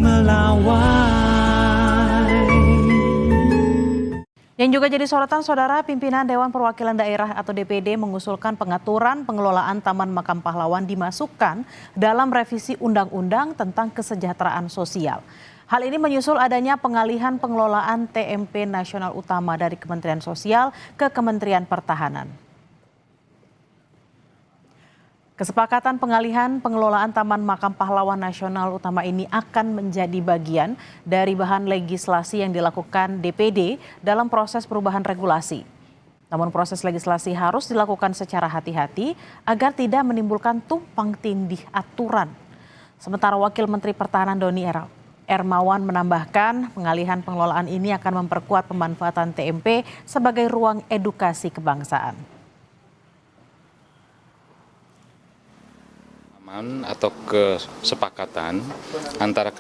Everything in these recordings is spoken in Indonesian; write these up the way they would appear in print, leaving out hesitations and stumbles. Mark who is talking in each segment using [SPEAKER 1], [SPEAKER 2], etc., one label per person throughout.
[SPEAKER 1] melawai.
[SPEAKER 2] Yang juga jadi sorotan, Saudara, pimpinan Dewan Perwakilan Daerah atau DPD mengusulkan pengaturan pengelolaan Taman Makam Pahlawan dimasukkan dalam revisi Undang-Undang tentang Kesejahteraan Sosial. Hal ini menyusul adanya pengalihan pengelolaan TMP Nasional Utama dari Kementerian Sosial ke Kementerian Pertahanan. Kesepakatan pengalihan pengelolaan Taman Makam Pahlawan Nasional Utama ini akan menjadi bagian dari bahan legislasi yang dilakukan DPD dalam proses perubahan regulasi. Namun proses legislasi harus dilakukan secara hati-hati agar tidak menimbulkan tumpang tindih aturan. Sementara Wakil Menteri Pertahanan Doni Hermawan menambahkan pengalihan pengelolaan ini akan memperkuat pemanfaatan TMP sebagai ruang edukasi kebangsaan.
[SPEAKER 3] Atau kesepakatan antara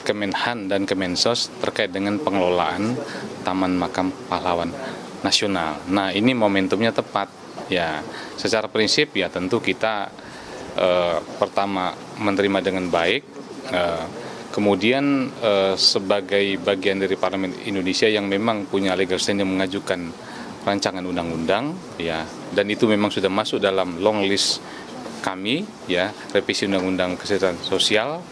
[SPEAKER 3] Kemenhan dan Kemensos terkait dengan pengelolaan Taman Makam Pahlawan Nasional. Nah, ini momentumnya tepat ya. Secara prinsip ya tentu kita pertama menerima dengan baik, kemudian sebagai bagian dari Parlemen Indonesia yang memang punya legal standing mengajukan rancangan undang-undang ya, dan itu memang sudah masuk dalam long list kami ya, revisi Undang-Undang Kesejahteraan Sosial.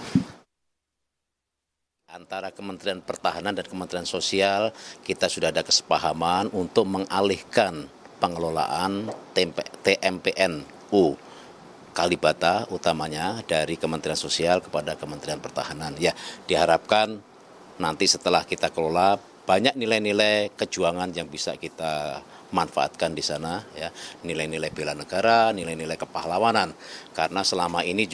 [SPEAKER 4] Antara Kementerian Pertahanan dan Kementerian Sosial kita sudah ada kesepahaman untuk mengalihkan pengelolaan TMPNU Kalibata utamanya dari Kementerian Sosial kepada Kementerian Pertahanan. Ya, diharapkan nanti setelah kita kelola banyak nilai-nilai kejuangan yang bisa kita manfaatkan di sana ya, nilai-nilai bela negara, nilai-nilai kepahlawanan, karena selama ini